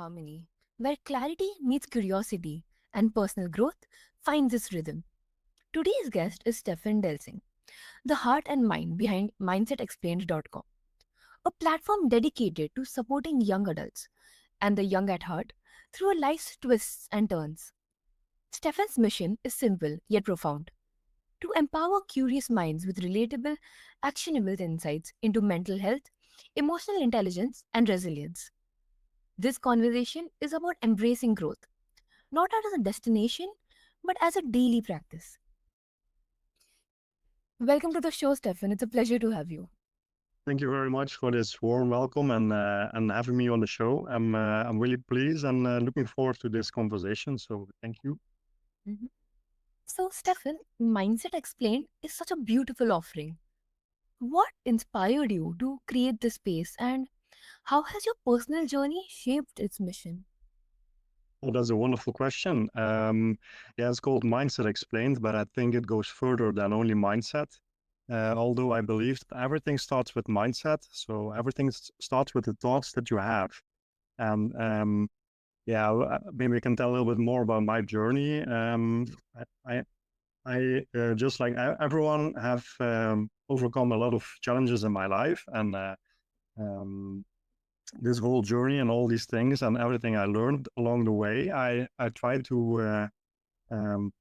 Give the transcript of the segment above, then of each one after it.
harmony, where clarity meets curiosity and personal growth finds its rhythm. Today's guest is Stefan Delsing, the heart and mind behind MindsetExplained.com, a platform dedicated to supporting young adults and the young at heart through life's twists and turns. Stefan's mission is simple yet profound: to empower curious minds with relatable, actionable insights into mental health, emotional intelligence, and resilience. This conversation is about embracing growth, not as a destination, but as a daily practice. Welcome to the show, Stefan. It's a pleasure to have you. Thank you very much for this warm welcome and having me on the show. I'm really pleased and looking forward to this conversation. So thank you. Mhm. So, Stefan, Mindset Explained is such a beautiful offering. What inspired you to create this space, and how has your personal journey shaped its mission? Well, that's a wonderful question. Yeah, it's called Mindset Explained, but I think it goes further than only mindset. Although I believe that everything starts with mindset, so everything starts with the thoughts that you have. And yeah, maybe we can tell a little bit more about my journey. I, I just like everyone have overcome a lot of challenges in my life, and um, this whole journey and all these things and everything I learned along the way, I try to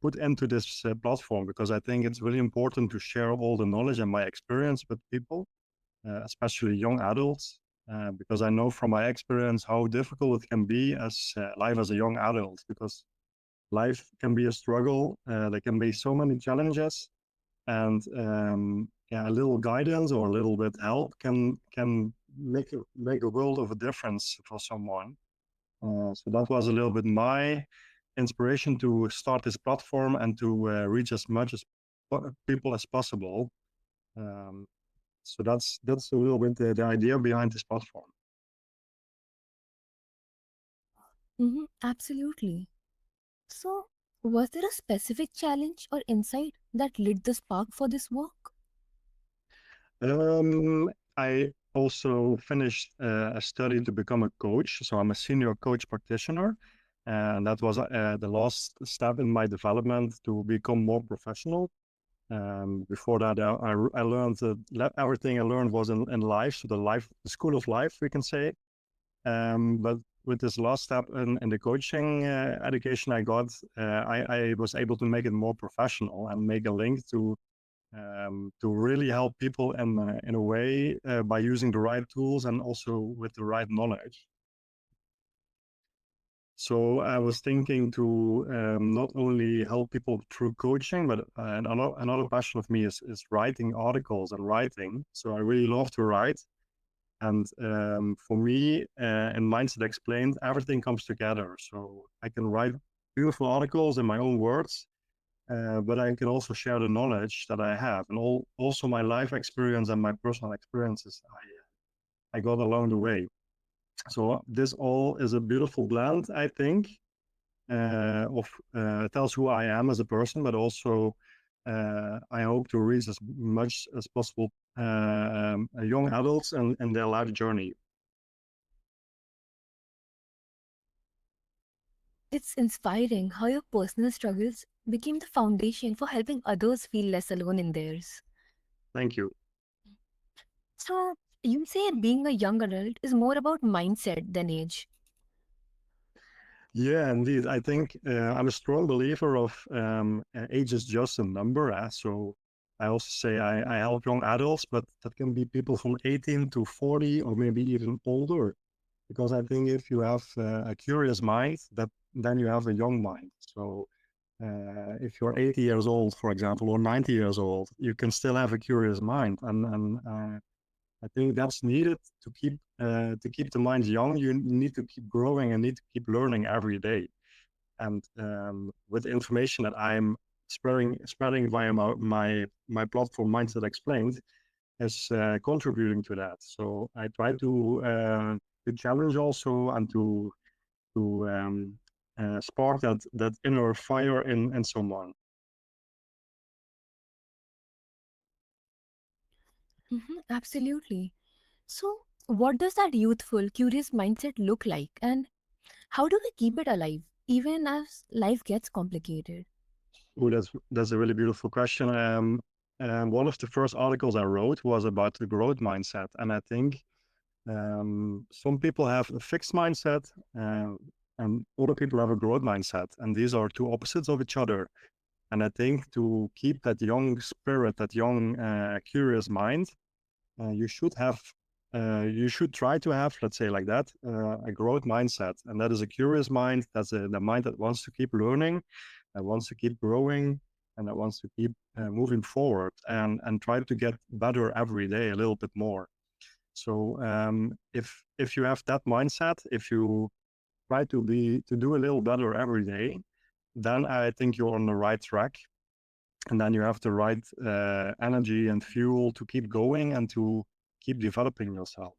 put into this platform because I think it's really important to share all the knowledge and my experience with people, especially young adults. Because I know from my experience how difficult it can be as life as a young adult, because life can be a struggle. There can be so many challenges, and yeah, a little guidance or a little bit help can make a world of a difference for someone. So that was a little bit my inspiration to start this platform and to reach as much as people as possible. Um, so that's a little bit the idea behind this platform. Absolutely. So, was there a specific challenge or insight that lit the spark for this work? I also finished a study to become a coach. So I'm a senior coach practitioner. And that was the last step in my development to become more professional. Before that, I learned everything I learned was in life, so the school of life, we can say. But with this last step in the coaching education I got, I was able to make it more professional and make a link to really help people in a way by using the right tools and also with the right knowledge. So I was thinking to not only help people through coaching, but another passion of me is writing articles and writing. So I really love to write. And for me, in Mindset Explained, everything comes together. So I can write beautiful articles in my own words, but I can also share the knowledge that I have and also my life experience and my personal experiences I got along the way. So this all is a beautiful blend, I think, of tells who I am as a person, but also I hope to reach as much as possible young adults and their life journey. It's inspiring how your personal struggles became the foundation for helping others feel less alone in theirs. Thank you. So, you say being a young adult is more about mindset than age. Yeah, indeed. I think I'm a strong believer of age is just a number. So I also say I help young adults, but that can be people from 18 to 40 or maybe even older. Because I think if you have a curious mind, that then you have a young mind. So if you're 80 years old, for example, or 90 years old, you can still have a curious mind, and I think that's needed to keep the mind young. You need to keep growing and need to keep learning every day. And with the information that I'm spreading via my platform, Mindset Explained, is contributing to that. So I try to challenge also and to spark that inner fire in someone. Absolutely. So, what does that youthful, curious mindset look like? And How do we keep it alive, even as life gets complicated? Oh, that's a really beautiful question. One of the first articles I wrote was about the growth mindset, and I think some people have a fixed mindset, and other people have a growth mindset, and these are two opposites of each other. And I think to keep that young spirit, that young curious mind, you should have, you should try to have, let's say like that, a growth mindset, and that is a curious mind. That's the mind that wants to keep learning, that wants to keep growing, and that wants to keep moving forward and try to get better every day a little bit more. So if you have that mindset, if you try to do a little better every day, then I think you're on the right track, and then you have the right energy and fuel to keep going and to keep developing yourself.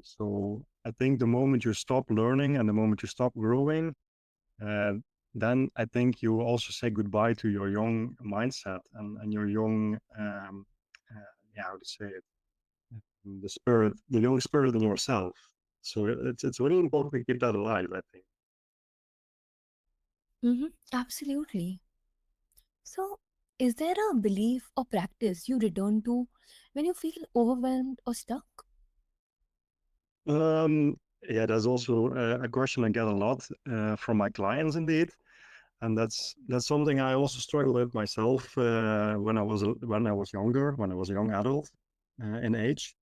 So I think the moment you stop learning and the moment you stop growing, uh, then I think you also say goodbye to your young mindset and your young, yeah, how to say it, the spirit, the young spirit in yourself. So it's really important to keep that alive, I think. Absolutely. So, is there a belief or practice you return to when you feel overwhelmed or stuck? Yeah, there's also a question I get a lot from my clients, indeed, and that's something I also struggled with myself when I was younger, when I was a young adult in age.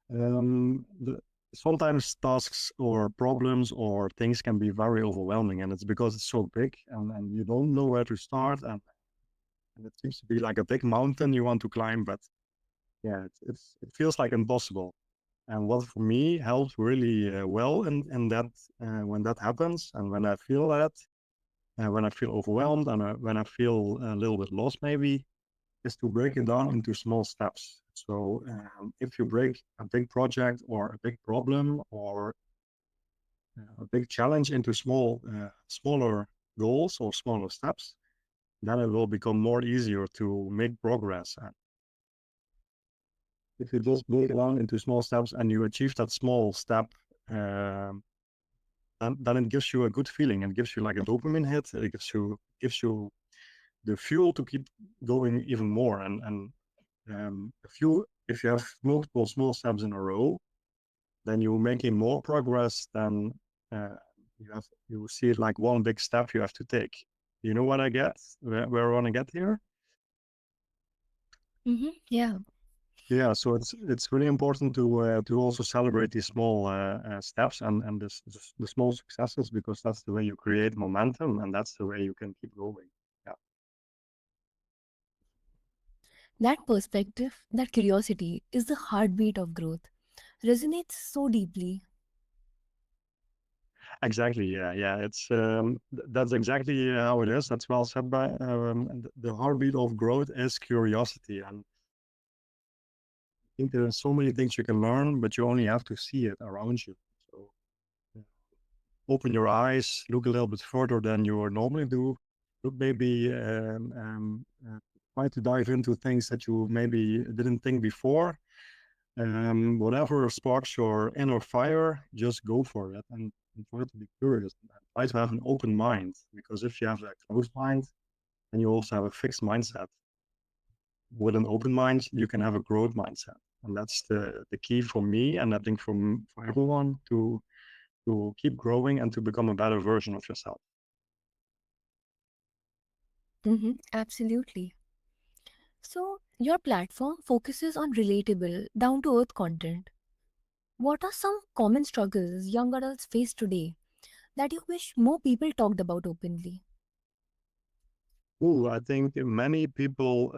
The, sometimes tasks or problems or things can be very overwhelming, and it's because it's so big and you don't know where to start, and it seems to be like a big mountain you want to climb, but yeah, it feels like impossible. And what for me helps really well in that when that happens, and when I feel that, when I feel overwhelmed, and when I feel a little bit lost, maybe, is to break it down into small steps. So if you break a big project or a big problem or a big challenge into smaller goals or smaller steps, then it will become more easier to make progress. And if you just break it down into small steps and you achieve that small step, um, then it gives you a good feeling. It gives you like a dopamine hit. It gives you the fuel to keep going even more. And if you have multiple small steps in a row, then you're making more progress than uh, you see it like one big step you have to take. You know what I get? Where I want to get here? Yeah. Yeah, so it's really important to also celebrate these small steps and the small successes, because that's the way you create momentum and that's the way you can keep going. Yeah, That perspective, that curiosity is the heartbeat of growth. Resonates so deeply. exactly. Yeah, yeah. That's exactly how it is. That's well said by the heartbeat of growth is curiosity, and I think there are so many things you can learn, but you only have to see it around you. So yeah, open your eyes, look a little bit further than you would normally do. Look, maybe try to dive into things that you maybe didn't think before. Whatever sparks your inner fire, just go for it and try to be curious. And try to have an open mind, because if you have a closed mind, then you also have a fixed mindset. With an open mind, you can have a growth mindset, and that's the key for me, and I think for everyone to keep growing and to become a better version of yourself. Absolutely. So, your platform focuses on relatable, down to earth content. What are some common struggles young adults face today that you wish more people talked about openly? Oh, I think many people,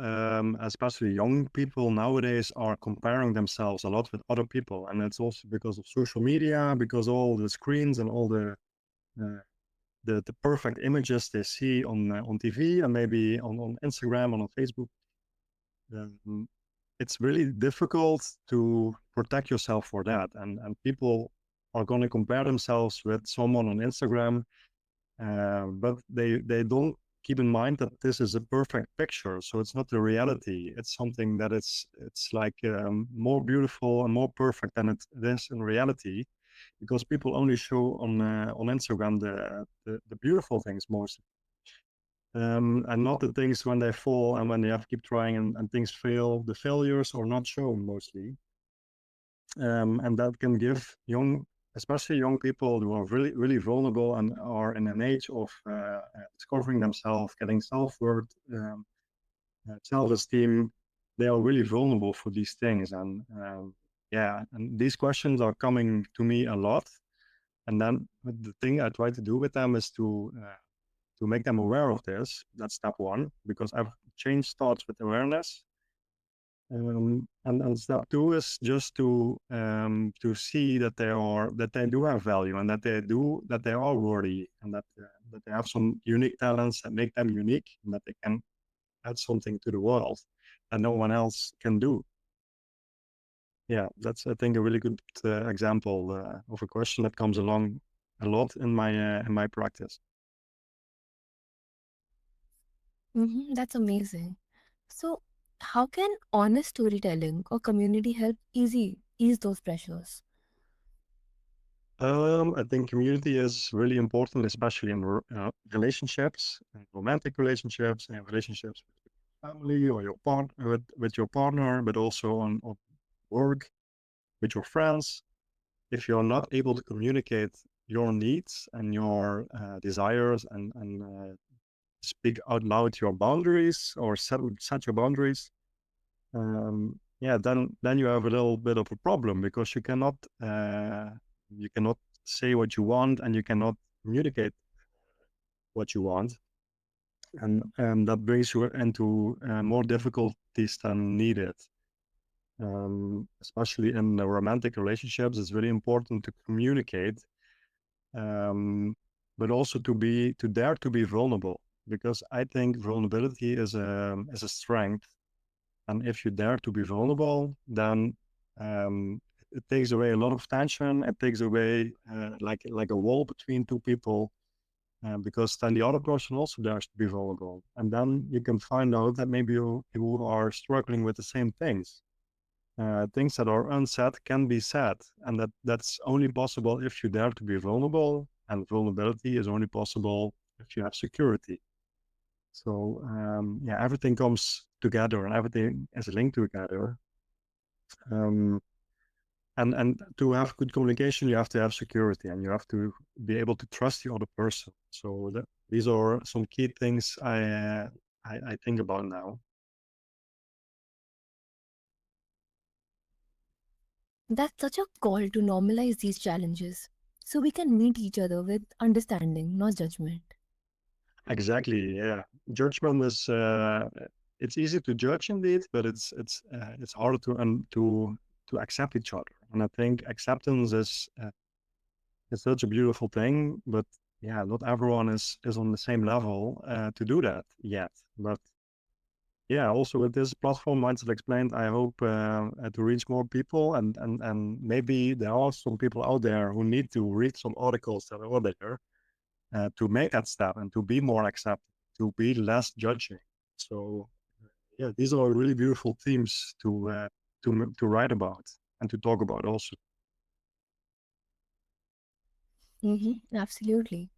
especially young people nowadays, are comparing themselves a lot with other people, and it's also because of social media, because all the screens and all uh, the perfect images they see on TV and maybe on Instagram and on Facebook. Um, it's really difficult to protect yourself for that, and people are going to compare themselves with someone on Instagram, but they don't keep in mind that this is a perfect picture, so it's not the reality. It's something that it's like more beautiful and more perfect than it is in reality. because people only show on Instagram the beautiful things most, and not the things when they fall and when they have to keep trying and things fail. The failures are not shown mostly, and that can give especially young people who are really really vulnerable and are in an age of discovering themselves, getting self-worth, self-esteem. They are really vulnerable for these things, and yeah, and these questions are coming to me a lot. And then the thing I try to do with them is to make them aware of this. That's step one, because change starts with awareness. And step two is just to see that they do have value, and that they are worthy, and that they have some unique talents that make them unique, and that they can add something to the world that no one else can do. Yeah, that's, I think, a really good example of a question that comes along a lot in my practice. That's amazing. So, how can honest storytelling or community help ease those pressures? I think community is really important, especially in relationships, romantic relationships, and relationships with your family or your with your partner, but also on work, with your friends. If you're not able to communicate your needs and your desires, and speak out loud your boundaries, or set your boundaries, yeah, then you have a little bit of a problem, because you cannot say what you want, and you cannot communicate what you want, and that brings you into more difficulties than needed. Especially in the romantic relationships, it's really important to communicate, but also to dare to be vulnerable, because I think vulnerability is a strength. And if you dare to be vulnerable, then it takes away a lot of tension. It takes away like a wall between two people, because then the other person also dares to be vulnerable. And then you can find out that maybe you are struggling with the same things. Things that are unsaid can be said, and that's only possible if you dare to be vulnerable. And vulnerability is only possible if you have security. So yeah, everything comes together, and everything is linked together. Um, and to have good communication, you have to have security, and you have to be able to trust the other person. So these are some key things I think about now. That's such a call to normalize these challenges so we can meet each other with understanding, not judgment. Exactly. Yeah. Judgment is it's easy to judge indeed, but it's harder to accept each other. And I think acceptance is such a beautiful thing, but yeah, not everyone is on the same level to do that yet. But yeah, also with this platform, Mindset Explained, I hope to reach more people, and maybe there are some people out there who need to read some articles that are there to make that step and to be more accepting, to be less judging. So yeah, these are really beautiful themes to write about and to talk about also. Absolutely.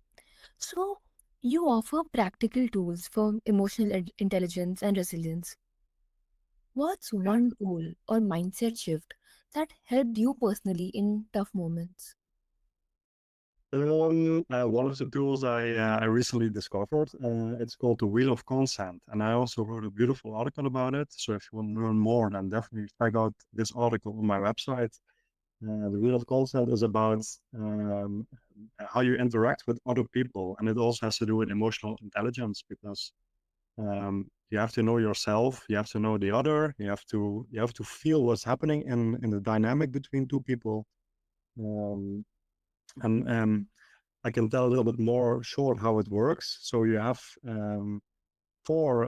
So, you offer practical tools for emotional intelligence and resilience. What's one tool or mindset shift that helped you personally in tough moments? One of the tools I recently discovered, it's called the Wheel of Consent, and I also wrote a beautiful article about it. So if you want to learn more, then definitely check out this article on my website. The Wheel of Consent is about how you interact with other people, and it also has to do with emotional intelligence, because you have to know yourself, you have to know the other, you have to feel what's happening in the dynamic between two people. Um, and I can tell a little bit more short how it works. So you have four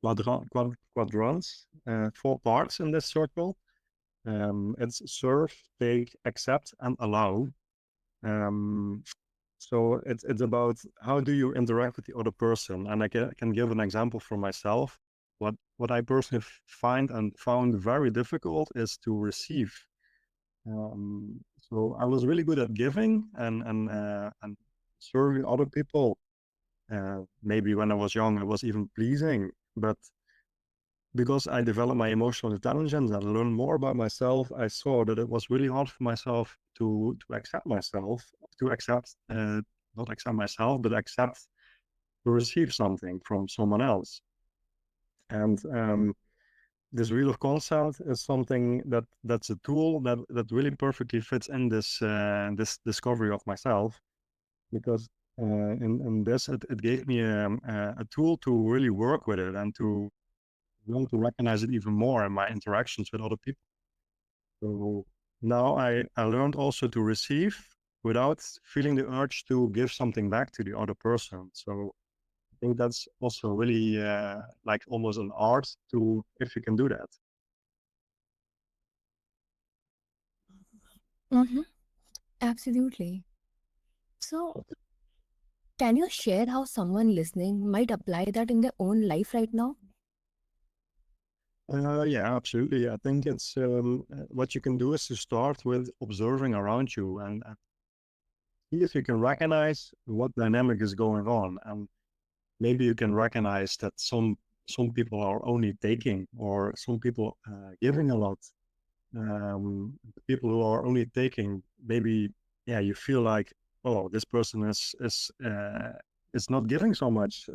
quadrants, four parts in this circle. It's serve, take, accept, and allow. Um, so it's about how do you interact with the other person. And I can give an example for myself. What I personally find and found very difficult is to receive. So I was really good at giving and serving other people. Maybe when I was young, I was even pleasing, but because I developed my emotional intelligence and learned more about myself, I saw that it was really hard for myself to accept myself, to accept not accept myself, but accept to receive something from someone else. And this wheel of concept is something that's a tool that really perfectly fits in this discovery of myself, because in this it gave me a tool to really work with it and to learn to recognize it even more in my interactions with other people. So now I learned also to receive without feeling the urge to give something back to the other person. So I think that's also really like almost an art to if you can do that. Mm-hmm. Absolutely. So, can you share how someone listening might apply that in their own life right now? Yeah, absolutely. I think it's what you can do is to start with observing around you and see if you can recognize what dynamic is going on, and maybe you can recognize that some people are only taking, or some people giving a lot. The people who are only taking, maybe yeah, you feel like, oh, this person is not giving so much.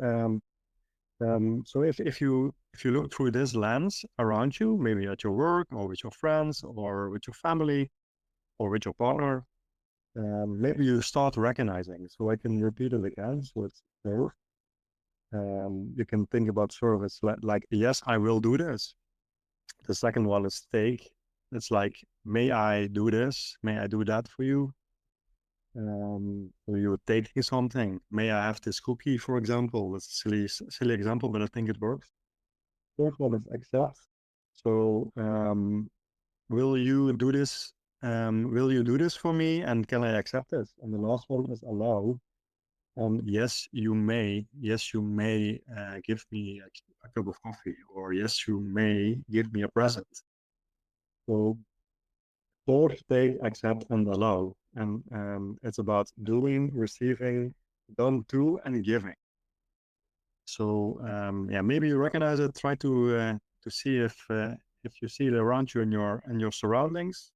So if you look through this lens around you, maybe at your work or with your friends or with your family or with your partner, maybe you start recognizing. So I can repeat it again. So it's serve. You can think about service like yes, I will do this. The second one is take. It's like, may I do this? May I do that for you? So you're taking something. May I have this cookie, for example? It's a silly example, but I think it works. Third one is accept. So, will you do this? Will you do this for me? And can I accept this? And the last one is allow. Yes, you may. Yes, you may give me a cup of coffee, or yes, you may give me a present. So, both take, accept, and allow. And it's about doing, receiving, done to, and giving. So yeah, maybe you recognize it. Try to see if you see it around you in your surroundings,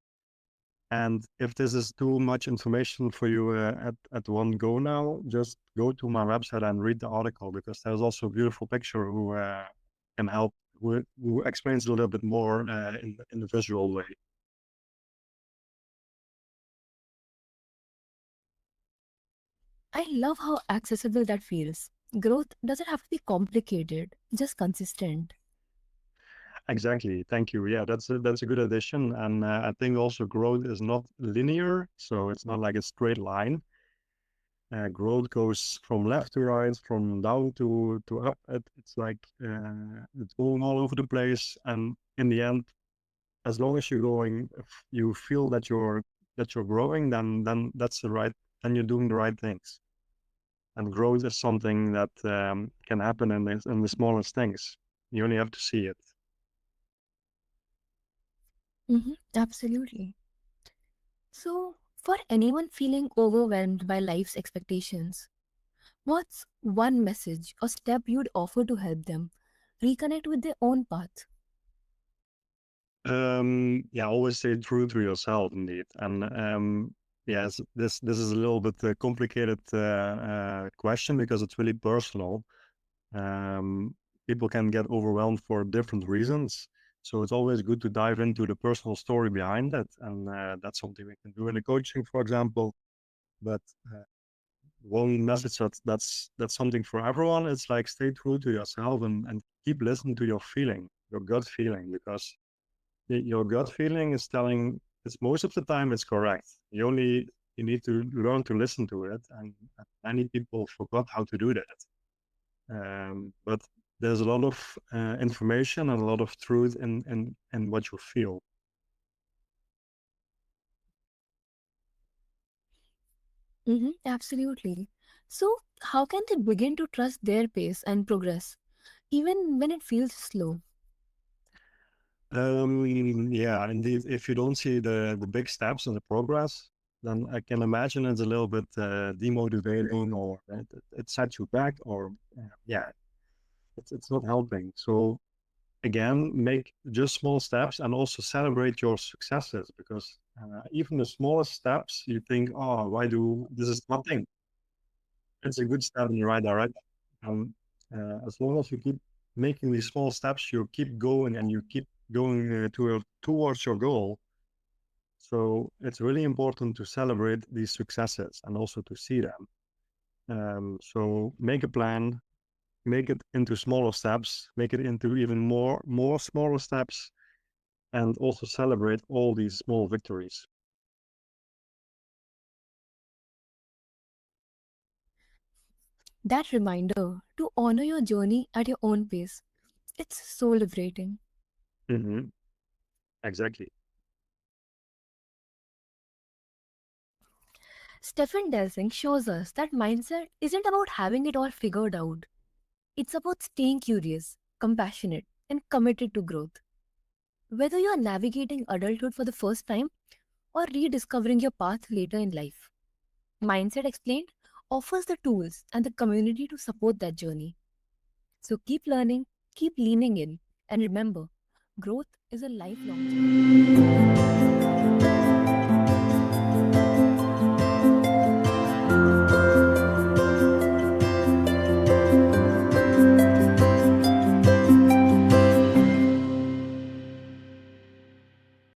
and if this is too much information for you at one go now, just go to my website and read the article, because there's also a beautiful picture who can help, who explains a little bit more in the visual way. I love how accessible that feels. Growth doesn't have to be complicated, just consistent. Exactly. Thank you. Yeah, that's a good addition. And I think also growth is not linear, so it's not like a straight line. Growth goes from left to right, from down to up. It's like it's going all over the place. And in the end, as long as you're going, if you feel that you're growing, then that's the right. Then you're doing the right things. And growth is something that can happen in the smallest things. You only have to see it. Absolutely. So, for anyone feeling overwhelmed by life's expectations, what's one message or step you'd offer to help them reconnect with their own path? Yeah, always stay true to yourself, indeed. And yes, this is a little bit complicated question, because it's really personal. Um, People can get overwhelmed for different reasons, so it's always good to dive into the personal story behind it, and that's something we can do in the coaching, for example. But one message that's something for everyone. It's like stay true to yourself and keep listening to your feeling, your gut feeling, because your gut feeling is telling, it's most of the time it's correct. You need to learn to listen to it, and many people forgot how to do that. But there's a lot of information and a lot of truth in what you feel. Absolutely. So, how can they begin to trust their pace and progress, even when it feels slow? Yeah, indeed. If you don't see the big steps in the progress, then I can imagine it's a little bit demotivating, or it sets you back, or yeah, it's not helping. So again, make just small steps and also celebrate your successes, because even the smallest steps, you think, oh, why do this is nothing? It's a good step in the right direction. Um, as long as you keep making these small steps, you keep going and you keep going towards your goal. So it's really important to celebrate these successes and also to see them. So make a plan, make it into smaller steps, make it into even more smaller steps, and also celebrate all these small victories. That reminder to honor your journey at your own pace, it's so liberating. Hmm. Exactly. Stefan Delsing shows us that mindset isn't about having it all figured out. It's about staying curious, compassionate, and committed to growth. Whether you are navigating adulthood for the first time or rediscovering your path later in life, Mindset Explained offers the tools and the community to support that journey. So keep learning, keep leaning in, and remember, growth is a lifelong journey.